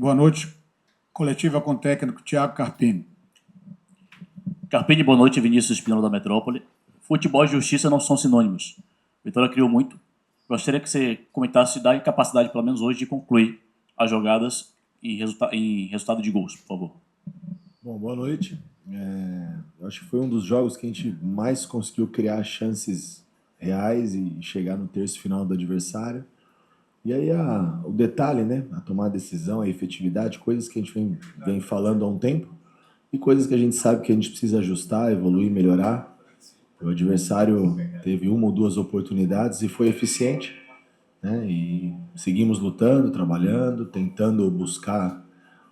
Boa noite. Coletiva com o técnico Thiago Carpini. Carpini, boa noite. Vinícius Espinola da Metrópole. Futebol e justiça não são sinônimos. Vitória criou muito. Gostaria que você comentasse da incapacidade, pelo menos hoje, de concluir as jogadas em resultado de gols, por favor. Bom, boa noite. Eu acho que foi um dos jogos que a gente mais conseguiu criar chances reais e chegar no terço final do adversário. E aí o detalhe, né? A tomar a decisão, a efetividade, coisas que a gente vem falando há um tempo e coisas que a gente sabe que a gente precisa ajustar, evoluir, melhorar. O adversário teve uma ou duas oportunidades e foi eficiente, né? E seguimos lutando, trabalhando, tentando buscar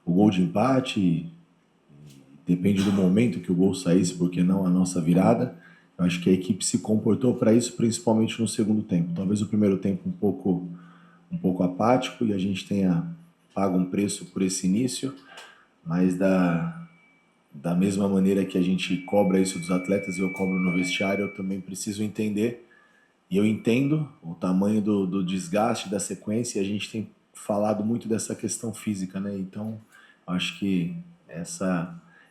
o gol de empate. Depende do momento que o gol saísse, porque não a nossa virada. Eu acho que a equipe se comportou para isso, principalmente no segundo tempo. Talvez o primeiro tempo um pouco apático e a gente tenha pago um preço por esse início, mas da mesma maneira que a gente cobra isso dos atletas e eu cobro no vestiário, eu também preciso entender, e eu entendo o tamanho do desgaste da sequência, e a gente tem falado muito dessa questão física, né? Então, acho que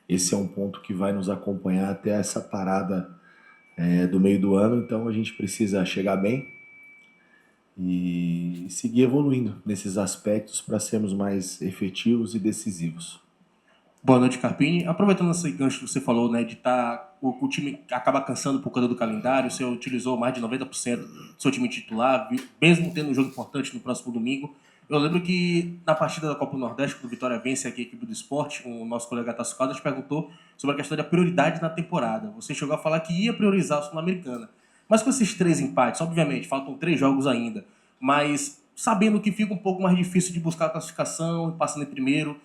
esse é um ponto que vai nos acompanhar até essa parada do meio do ano, então a gente precisa chegar bem e seguir evoluindo nesses aspectos para sermos mais efetivos e decisivos. Boa noite, Carpini. Aproveitando esse gancho que você falou, né, de o time acaba cansando por causa do calendário, você utilizou mais de 90% do seu time titular, mesmo tendo um jogo importante no próximo domingo. Eu lembro que na partida da Copa do Nordeste, quando o Vitória vence aqui a equipe do esporte, o nosso colega Tasso Caldas perguntou sobre a questão da prioridade na temporada. Você chegou a falar que ia priorizar a Sul-Americana. Mas com esses 3 empates, obviamente, faltam 3 jogos ainda, mas sabendo que fica um pouco mais difícil de buscar a classificação, passando em primeiro,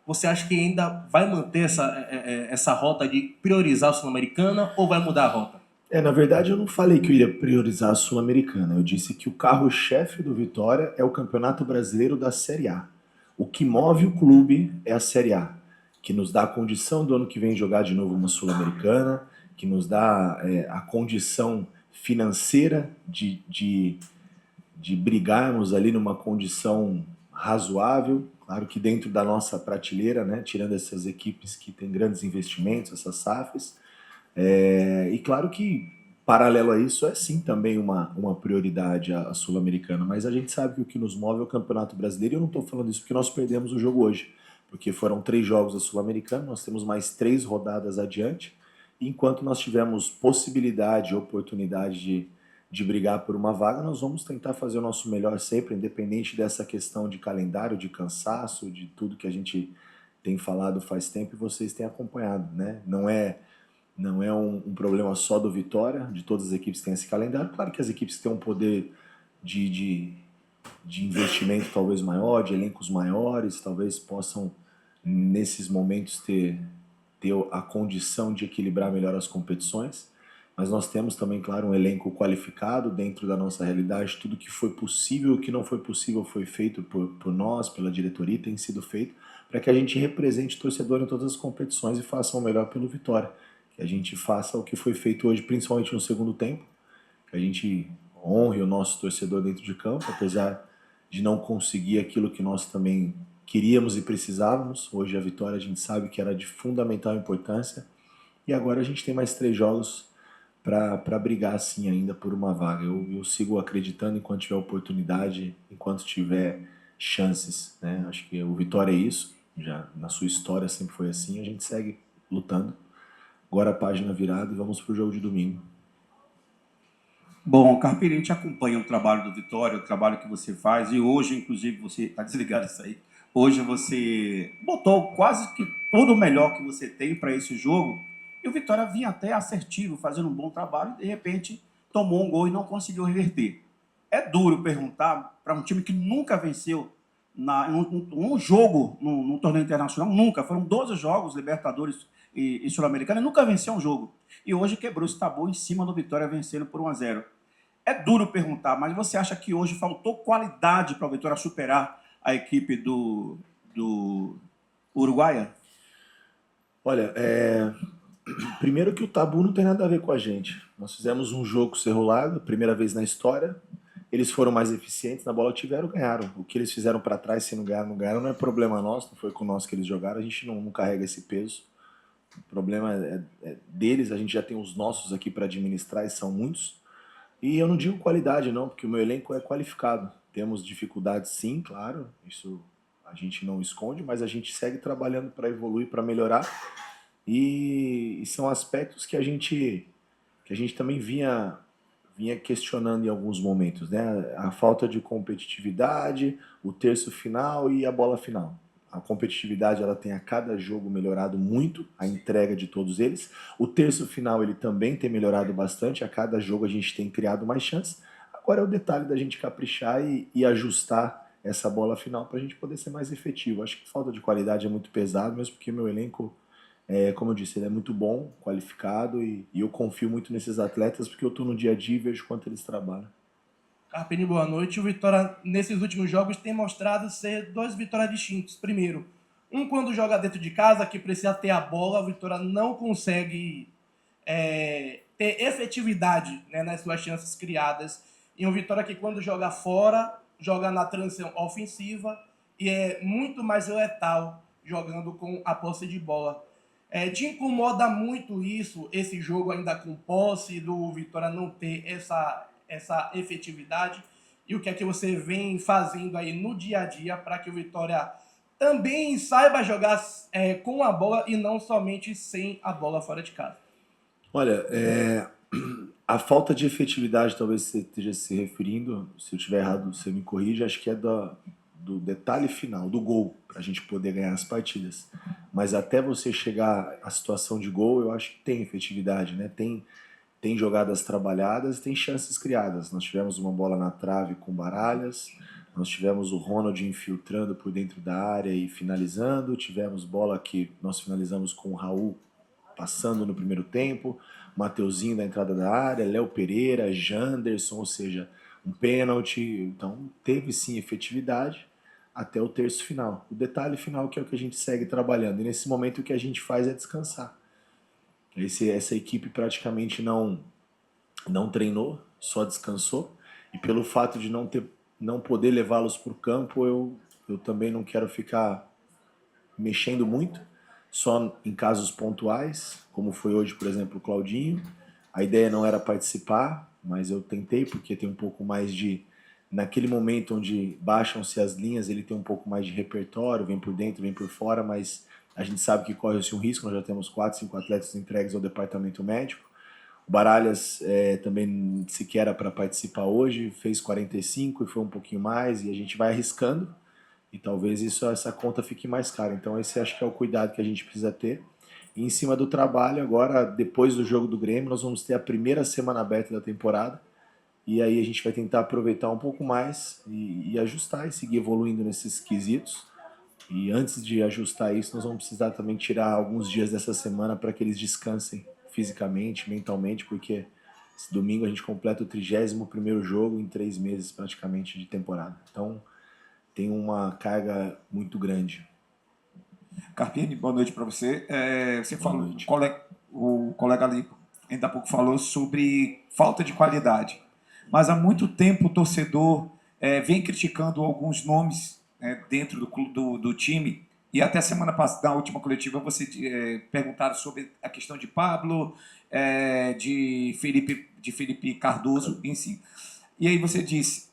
você acha que ainda vai manter essa rota de priorizar a Sul-Americana ou vai mudar a rota? Na verdade, eu não falei que eu iria priorizar a Sul-Americana. Eu disse que o carro-chefe do Vitória é o Campeonato Brasileiro da Série A. O que move o clube é a Série A, que nos dá a condição do ano que vem jogar de novo uma Sul-Americana, que nos dá a condição financeira de brigarmos ali numa condição razoável. Claro que dentro da nossa prateleira, né, tirando essas equipes que têm grandes investimentos, essas SAFs. E claro que, paralelo a isso, é sim também uma prioridade a Sul-Americana, mas a gente sabe que o que nos move é o Campeonato Brasileiro, e eu não estou falando isso porque nós perdemos o jogo hoje, porque foram 3 jogos da Sul-Americana, nós temos mais 3 rodadas adiante, e enquanto nós tivermos possibilidade, oportunidade de brigar por uma vaga, nós vamos tentar fazer o nosso melhor sempre, independente dessa questão de calendário, de cansaço, de tudo que a gente tem falado faz tempo e vocês têm acompanhado, né? Não é um problema só do Vitória, de todas as equipes que têm esse calendário. Claro que as equipes têm um poder de investimento talvez maior, de elencos maiores, talvez possam, nesses momentos, ter a condição de equilibrar melhor as competições. Mas nós temos também, claro, um elenco qualificado dentro da nossa realidade. Tudo que foi possível, o que não foi possível foi feito por nós, pela diretoria, tem sido feito para que a gente represente o torcedor em todas as competições e faça o melhor pelo Vitória. Que a gente faça o que foi feito hoje, principalmente no segundo tempo, que a gente honre o nosso torcedor dentro de campo, apesar de não conseguir aquilo que nós também queríamos e precisávamos. Hoje a vitória a gente sabe que era de fundamental importância, e agora a gente tem mais 3 jogos para brigar assim ainda por uma vaga. Eu sigo acreditando enquanto tiver oportunidade, enquanto tiver chances, né? Acho que o Vitória é isso, já na sua história sempre foi assim, a gente segue lutando. Agora a página virada e vamos para o jogo de domingo. Bom, Carpini, a gente acompanha o trabalho do Vitória, o trabalho que você faz, e hoje, inclusive, você está desligado isso aí. Hoje você botou quase que todo o melhor que você tem para esse jogo, e o Vitória vinha até assertivo, fazendo um bom trabalho, e de repente tomou um gol e não conseguiu reverter. É duro perguntar para um time que nunca venceu um jogo num torneio internacional, nunca. Foram 12 jogos, Libertadores e Sul-Americana, e nunca venceu um jogo. E hoje quebrou esse tabu em cima do Vitória, vencendo por 1-0. É duro perguntar, mas você acha que hoje faltou qualidade para o Vitória superar a equipe do Uruguaia? Olha, primeiro que o tabu não tem nada a ver com a gente. Nós fizemos um jogo Cerro Largo, primeira vez na história, Eles foram mais eficientes, na bola tiveram, ganharam. O que eles fizeram para trás, se não ganharam, não ganharam, não é problema nosso, não foi com nós que eles jogaram, a gente não carrega esse peso. O problema é deles, a gente já tem os nossos aqui para administrar e são muitos. E eu não digo qualidade não, porque o meu elenco é qualificado. Temos dificuldades sim, claro, isso a gente não esconde, mas a gente segue trabalhando para evoluir, para melhorar. E são aspectos que a gente também vinha questionando em alguns momentos, né? A falta de competitividade, o terço final e a bola final. A competitividade ela tem a cada jogo melhorado muito, a entrega de todos eles. O terço final ele também tem melhorado bastante, a cada jogo a gente tem criado mais chances. Agora é o detalhe da gente caprichar e ajustar essa bola final para a gente poder ser mais efetivo. Acho que falta de qualidade é muito pesado, mesmo porque meu elenco, como eu disse, ele é muito bom, qualificado e eu confio muito nesses atletas porque eu estou no dia a dia e vejo quanto eles trabalham. Carpini, boa noite. O Vitória, nesses últimos jogos, tem mostrado ser dois Vitória distintos. Primeiro, quando joga dentro de casa, que precisa ter a bola, o Vitória não consegue ter efetividade, né, nas suas chances criadas. E um Vitória que, quando joga fora, joga na transição ofensiva e é muito mais letal jogando com a posse de bola. Te incomoda muito isso, esse jogo ainda com posse, do Vitória não ter essa efetividade? E o que é que você vem fazendo aí no dia a dia para que o Vitória também saiba jogar com a bola e não somente sem a bola fora de casa? Olha, a falta de efetividade, talvez você esteja se referindo, se eu estiver errado, você me corrige, acho que é do detalhe final, do gol, para a gente poder ganhar as partidas. Mas até você chegar à situação de gol, eu acho que tem efetividade, né? Tem jogadas trabalhadas, tem chances criadas. Nós tivemos uma bola na trave com Baralhas, nós tivemos o Ronald infiltrando por dentro da área e finalizando, tivemos bola que nós finalizamos com o Raul passando no primeiro tempo, Mateuzinho da entrada da área, Léo Pereira, Janderson, ou seja, um pênalti. Então teve sim efetividade até o terço final. O detalhe final que é o que a gente segue trabalhando. E nesse momento o que a gente faz é descansar. Essa equipe praticamente não treinou, só descansou. E pelo fato de não poder levá-los para o campo, eu também não quero ficar mexendo muito, só em casos pontuais, como foi hoje, por exemplo, o Claudinho. A ideia não era participar, mas eu tentei, porque tem um pouco mais de... Naquele momento onde baixam-se as linhas, ele tem um pouco mais de repertório, vem por dentro, vem por fora, mas a gente sabe que corre-se um risco. Nós já temos 4, 5 atletas entregues ao departamento médico. O Baralhas também sequer era para participar hoje, fez 45 e foi um pouquinho mais, e a gente vai arriscando, e talvez essa conta fique mais cara. Então esse acho que é o cuidado que a gente precisa ter. E em cima do trabalho, agora, depois do jogo do Grêmio, nós vamos ter a primeira semana aberta da temporada, e aí a gente vai tentar aproveitar um pouco mais e ajustar e seguir evoluindo nesses quesitos. E antes de ajustar isso, nós vamos precisar também tirar alguns dias dessa semana para que eles descansem fisicamente, mentalmente, porque esse domingo a gente completa o 31º jogo em 3 meses praticamente de temporada. Então tem uma carga muito grande. Carpini, boa noite para você. Você Boa falou, noite. o colega ali ainda há pouco falou sobre falta de qualidade. Mas há muito tempo o torcedor vem criticando alguns nomes dentro do time. E até semana passada, na última coletiva, você perguntaram sobre a questão de Pablo, de Felipe Cardoso em si. E aí você disse,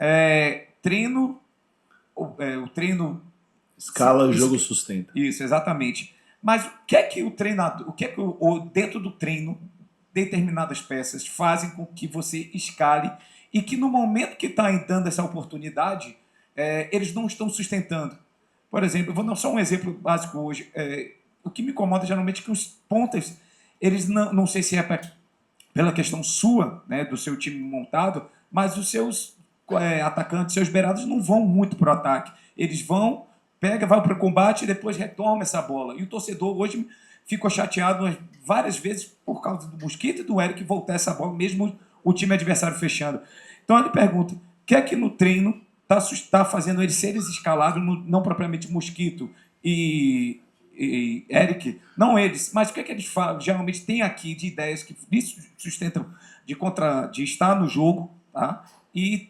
o treino... Escala, o jogo sustenta. Isso, exatamente. Mas o que é que o treinador, o que é que dentro do treino, determinadas peças fazem com que você escale e que no momento que está dando essa oportunidade, eles não estão sustentando? Por exemplo, eu vou dar só um exemplo básico hoje. O que me incomoda geralmente é que os pontas, eles não sei se é pela questão sua, né, do seu time montado, mas os seus atacantes, seus beirados não vão muito para o ataque. Eles vai para o combate e depois retoma essa bola. E o torcedor hoje ficou chateado várias vezes por causa do Mosquito e do Eric voltar essa bola, mesmo o time adversário fechando. Então ele pergunta, o que é que no treino está fazendo eles serem escalados, não propriamente Mosquito e Eric, não eles, mas o que é que eles falam, geralmente tem aqui de ideias que sustentam de estar no jogo, tá? E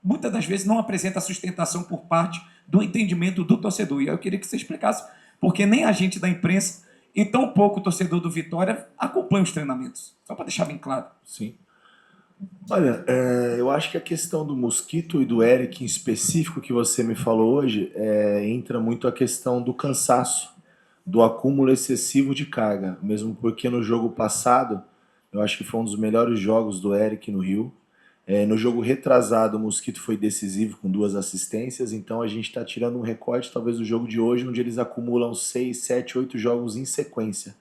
muitas das vezes não apresenta sustentação por parte do entendimento do torcedor. E aí eu queria que você explicasse, porque nem a gente da imprensa e tão pouco o torcedor do Vitória acompanha os treinamentos. Só para deixar bem claro. Sim. Olha, eu acho que a questão do Mosquito e do Eric em específico que você me falou hoje, entra muito a questão do cansaço, do acúmulo excessivo de carga. Mesmo porque no jogo passado, eu acho que foi um dos melhores jogos do Eric no Rio. No jogo retrasado, o Mosquito foi decisivo com 2 assistências, então a gente está tirando um recorte talvez do jogo de hoje, onde eles acumulam 6, 7, 8 jogos em sequência.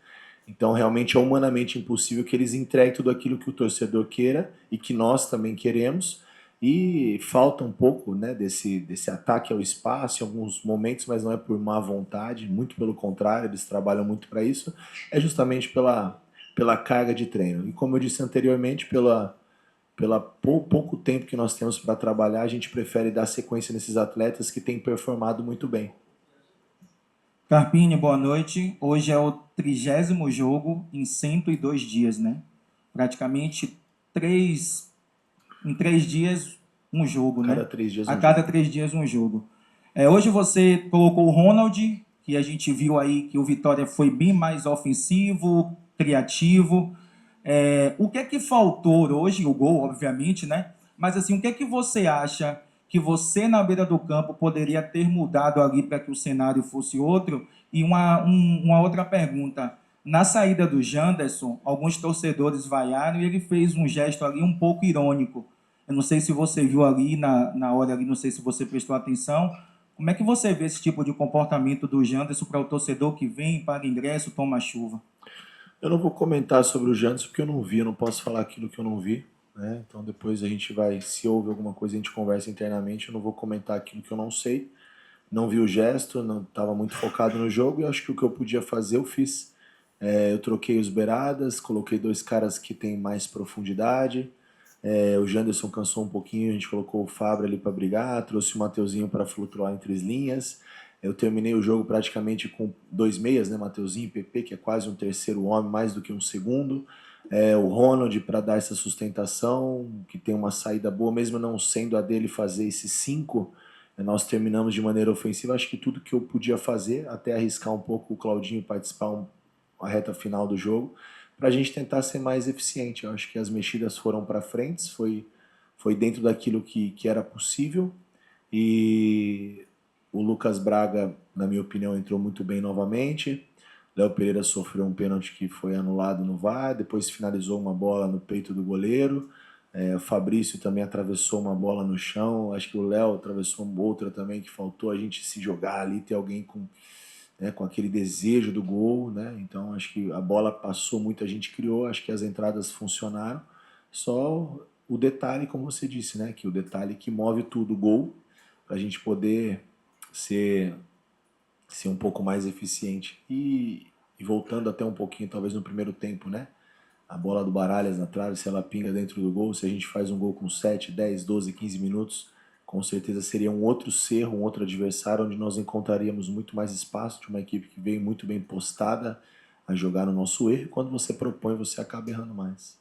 Então, realmente é humanamente impossível que eles entreguem tudo aquilo que o torcedor queira e que nós também queremos. E falta um pouco, né, desse ataque ao espaço em alguns momentos, mas não é por má vontade, muito pelo contrário, eles trabalham muito para isso. É justamente pela carga de treino. E como eu disse anteriormente, pela pouco tempo que nós temos para trabalhar, a gente prefere dar sequência nesses atletas que têm performado muito bem. Carpini, boa noite. Hoje é o 30º jogo em 102 dias, né? Praticamente em 3 dias um jogo, né? Cada 3 dias A um cada jogo. 3 dias um jogo. Hoje você colocou o Ronald, que a gente viu aí que o Vitória foi bem mais ofensivo, criativo. O que é que faltou hoje? O gol, obviamente, né? Mas assim, o que é que você acha que você na beira do campo poderia ter mudado ali para que o cenário fosse outro? E uma outra pergunta. Na saída do Janderson, alguns torcedores vaiaram e ele fez um gesto ali um pouco irônico. Eu não sei se você viu ali na hora ali, não sei se você prestou atenção. Como é que você vê esse tipo de comportamento do Janderson para o torcedor que vem, paga ingresso, toma chuva? Eu não vou comentar sobre o Janderson porque eu não vi, eu não posso falar aquilo que eu não vi, né? Então depois a gente vai, se houve alguma coisa, a gente conversa internamente. Eu não vou comentar aquilo que eu não sei. Não vi o gesto, não estava muito focado no jogo e acho que o que eu podia fazer eu fiz. Eu troquei os beiradas, coloquei 2 caras que têm mais profundidade. O Janderson cansou um pouquinho, a gente colocou o Fabra ali para brigar, trouxe o Mateuzinho para flutuar entre as linhas. Eu terminei o jogo praticamente com 2 meias, né? Mateuzinho e PP, que é quase um terceiro homem, mais do que um segundo. O Ronald para dar essa sustentação, que tem uma saída boa, mesmo não sendo a dele fazer esses 5, nós terminamos de maneira ofensiva. Acho que tudo que eu podia fazer, até arriscar um pouco o Claudinho participar a reta final do jogo, para a gente tentar ser mais eficiente. Eu acho que as mexidas foram para frente, foi dentro daquilo que era possível. E o Lucas Braga, na minha opinião, entrou muito bem novamente. Léo Pereira sofreu um pênalti que foi anulado no VAR, depois finalizou uma bola no peito do goleiro. O Fabrício também atravessou uma bola no chão. Acho que o Léo atravessou uma outra também, que faltou a gente se jogar ali, ter alguém com aquele desejo do gol, né? Então acho que a bola passou, muita gente criou, acho que as entradas funcionaram. Só o detalhe, como você disse, né? Que o detalhe que move tudo, o gol, para a gente poder ser um pouco mais eficiente. E voltando até um pouquinho, talvez no primeiro tempo, né? A bola do Baralhas na trave, se ela pinga dentro do gol, se a gente faz um gol com 7, 10, 12, 15 minutos, com certeza seria um outro cerro, um outro adversário, onde nós encontraríamos muito mais espaço de uma equipe que veio muito bem postada a jogar no nosso erro. E quando você propõe, você acaba errando mais.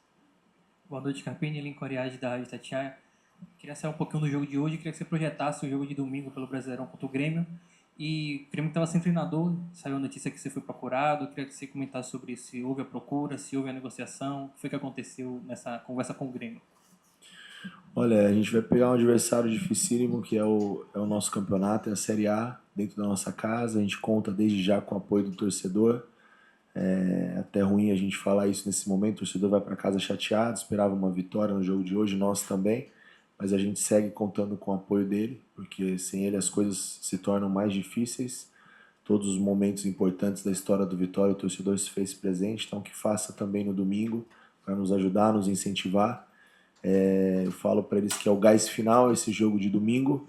Boa noite, Carpini, Lincoln Ariade da Rádio Tatiaia. Queria sair um pouquinho do jogo de hoje, queria que você projetasse o jogo de domingo pelo Brasileirão contra o Grêmio. E o Grêmio estava sem treinador, saiu a notícia que você foi procurado, queria que você comentasse sobre se houve a procura, se houve a negociação, o que foi que aconteceu nessa conversa com o Grêmio. Olha, a gente vai pegar um adversário dificílimo, que é o nosso campeonato, é a Série A, dentro da nossa casa. A gente conta desde já com o apoio do torcedor. É até ruim a gente falar isso nesse momento, o torcedor vai para casa chateado, esperava uma vitória no jogo de hoje, nós também, mas a gente segue contando com o apoio dele, porque sem ele as coisas se tornam mais difíceis. Todos os momentos importantes da história do Vitória, o torcedor se fez presente, então que faça também no domingo, para nos ajudar, nos incentivar. Eu falo para eles que é o gás final esse jogo de domingo,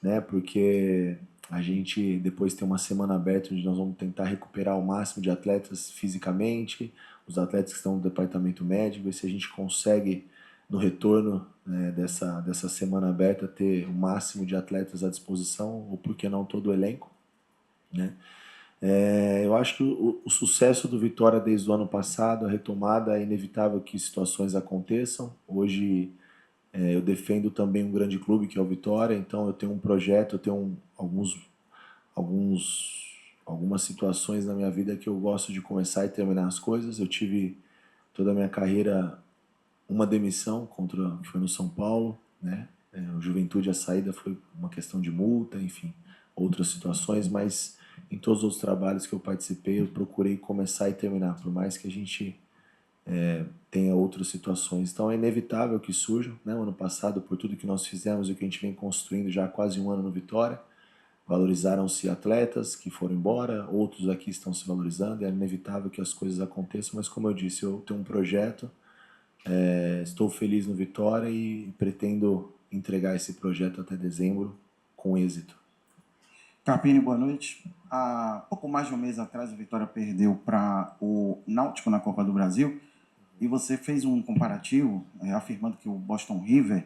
né? Porque a gente depois tem uma semana aberta onde nós vamos tentar recuperar o máximo de atletas fisicamente, os atletas que estão no departamento médico, ver se a gente consegue no retorno, né, dessa semana aberta ter o máximo de atletas à disposição, ou por que não todo o elenco, né? Eu acho que o sucesso do Vitória desde o ano passado, a retomada, é inevitável que situações aconteçam. Hoje Eu defendo também um grande clube que é o Vitória, então eu tenho um projeto, eu tenho algumas situações na minha vida que eu gosto de começar e terminar as coisas. Eu tive toda a minha carreira uma demissão que foi no São Paulo, né? O Juventude, a saída foi uma questão de multa, enfim, outras situações, mas em todos os trabalhos que eu participei, eu procurei começar e terminar, por mais que a gente tenha outras situações. Então é inevitável que surjam, né? O ano passado, por tudo que nós fizemos e que a gente vem construindo já há quase um ano no Vitória, valorizaram-se atletas que foram embora, outros aqui estão se valorizando, é inevitável que as coisas aconteçam, mas como eu disse, eu tenho um projeto, estou feliz no Vitória e pretendo entregar esse projeto até dezembro com êxito. Carpini, boa noite. Há pouco mais de um mês atrás, a Vitória perdeu para o Náutico na Copa do Brasil e você fez um comparativo afirmando que o Boston River,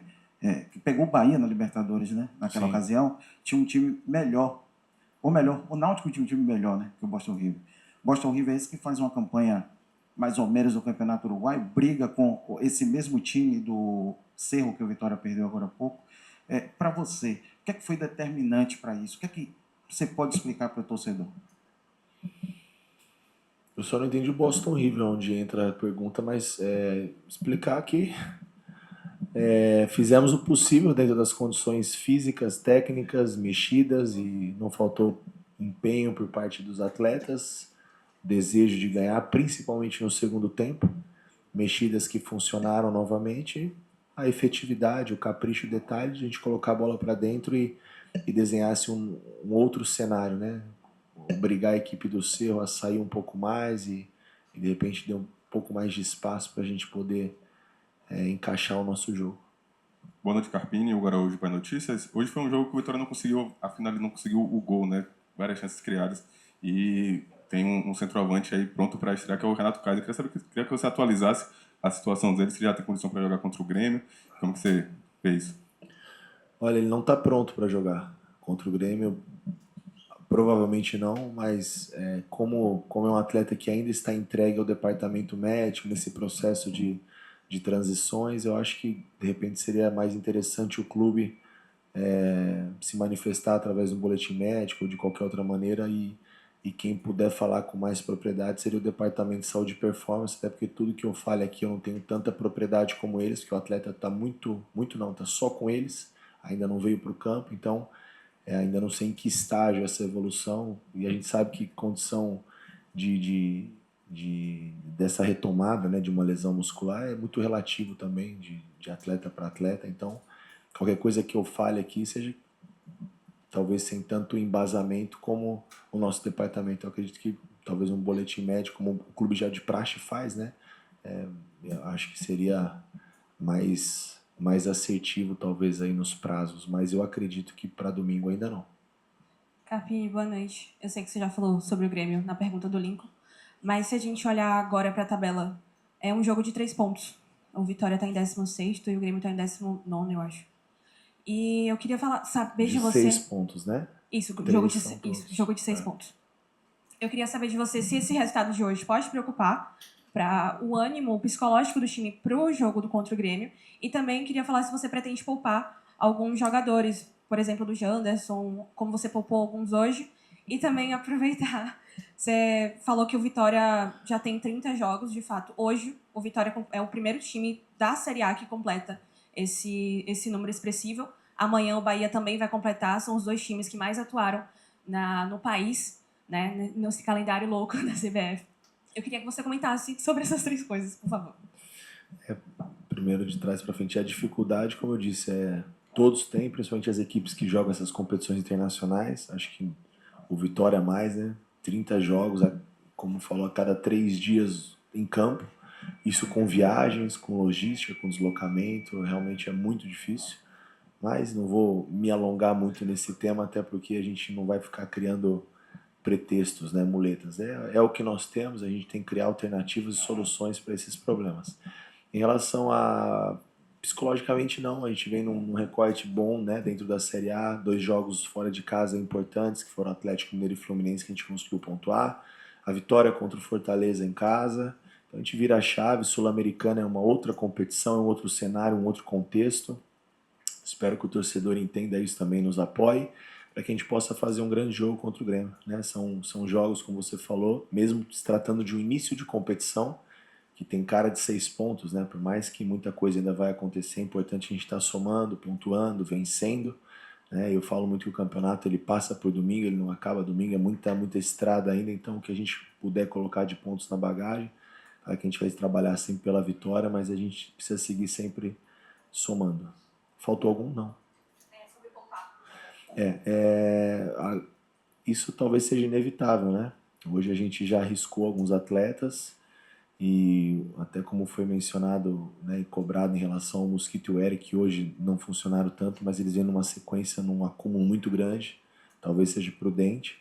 que pegou o Bahia na Libertadores, né, naquela Sim. ocasião, tinha um time melhor. Ou melhor, o Náutico tinha um time melhor, né, que o Boston River. Boston River é esse que faz uma campanha mais ou menos no Campeonato Uruguai, briga com esse mesmo time do Cerro que o Vitória perdeu agora há pouco. Para você, o que é que foi determinante para isso? O que é que você pode explicar para o torcedor? Eu só não entendi o Boston River, onde entra a pergunta, mas explicar que fizemos o possível dentro das condições físicas, técnicas, mexidas, e não faltou empenho por parte dos atletas, desejo de ganhar, principalmente no segundo tempo, mexidas que funcionaram novamente, a efetividade, o capricho, o detalhe de a gente colocar a bola para dentro e desenhasse um outro cenário, né? Obrigar a equipe do Cerro a sair um pouco mais e de repente deu um pouco mais de espaço para a gente poder encaixar o nosso jogo. Boa noite, Carpini. Hugo Araújo para Notícias. Hoje foi um jogo que o Vitória não conseguiu, afinal ele não conseguiu o gol, né? Várias chances criadas. E tem um centroavante aí pronto para estrear, que é o Renato Kaiser. Queria que você atualizasse a situação dele, se ele já tem condição para jogar contra o Grêmio. Como que você fez? Olha, ele não está pronto para jogar contra o Grêmio. Provavelmente não, mas como é um atleta que ainda está entregue ao departamento médico nesse processo de transições, eu acho que de repente seria mais interessante o clube se manifestar através de um boletim médico ou de qualquer outra maneira e quem puder falar com mais propriedade seria o departamento de saúde e performance, até porque tudo que eu falo aqui eu não tenho tanta propriedade como eles, porque o atleta está está só com eles, ainda não veio para o campo, então ainda não sei em que estágio essa evolução, e a gente sabe que condição dessa retomada, né, de uma lesão muscular é muito relativo também de atleta para atleta, então qualquer coisa que eu fale aqui seja talvez sem tanto embasamento como o nosso departamento. Eu acredito que talvez um boletim médico, como o clube já de praxe faz, né, eu acho que seria mais assertivo talvez aí nos prazos, mas eu acredito que para domingo ainda não. Carpini, boa noite. Eu sei que você já falou sobre o Grêmio na pergunta do Lincoln, mas se a gente olhar agora para a tabela, é um jogo de 3 pontos. O Vitória está em 16º e o Grêmio está em 19º, eu acho. E eu queria saber de você... 6 pontos, né? Isso, Três jogo de 6 pontos. Eu queria saber de você se esse resultado de hoje pode preocupar para o ânimo psicológico do time para o jogo contra o Grêmio. E também queria falar se você pretende poupar alguns jogadores, por exemplo, do Janderson, como você poupou alguns hoje. E também aproveitar, você falou que o Vitória já tem 30 jogos, de fato. Hoje, o Vitória é o primeiro time da Série A que completa esse número expressivo. Amanhã o Bahia também vai completar, são os 2 times que mais atuaram no país, né, nesse calendário louco da CBF. Eu queria que você comentasse sobre essas 3 coisas, por favor. Primeiro, de trás para frente, a dificuldade, como eu disse, todos têm, principalmente as equipes que jogam essas competições internacionais. Acho que o Vitória mais, né? 30 jogos, como falou, a cada 3 dias em campo. Isso com viagens, com logística, com deslocamento, realmente é muito difícil. Mas não vou me alongar muito nesse tema, até porque a gente não vai ficar criando pretextos, né, muletas. É o que nós temos, a gente tem que criar alternativas e soluções para esses problemas. Em relação a... Psicologicamente não, a gente vem num recorte bom, né, dentro da Série A, 2 jogos fora de casa importantes, que foram Atlético Mineiro e Fluminense, que a gente conseguiu pontuar, a vitória contra o Fortaleza em casa, Então a gente vira a chave, Sul-Americana é uma outra competição, é um outro cenário, um outro contexto. Espero que o torcedor entenda isso também e nos apoie, para que a gente possa fazer um grande jogo contra o Grêmio, né? São jogos, como você falou, mesmo se tratando de um início de competição, que tem cara de 6 pontos, né? Por mais que muita coisa ainda vai acontecer, é importante a gente estar somando, pontuando, vencendo, né? Eu falo muito que o campeonato ele passa por domingo, ele não acaba domingo, é muita estrada ainda, então o que a gente puder colocar de pontos na bagagem, claro que a gente vai trabalhar sempre pela vitória, mas a gente precisa seguir sempre somando. Faltou algum? Não. Isso talvez seja inevitável, né? Hoje a gente já arriscou alguns atletas e até como foi mencionado, né, e cobrado em relação ao Mosquito e o Eric, que hoje não funcionaram tanto, mas eles vêm numa sequência, num acúmulo muito grande, talvez seja prudente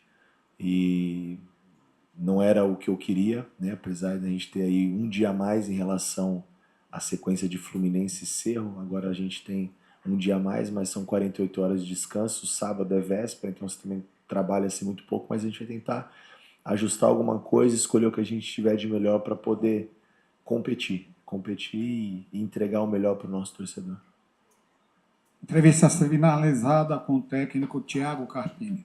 e não era o que eu queria, né? Apesar de a gente ter aí um dia a mais em relação à sequência de Fluminense e Cerro, agora a gente tem um dia a mais, mas são 48 horas de descanso, sábado é véspera, então você também trabalha assim muito pouco, mas a gente vai tentar ajustar alguma coisa, escolher o que a gente tiver de melhor para poder competir e entregar o melhor para o nosso torcedor. Entrevista finalizada com o técnico Thiago Carpini.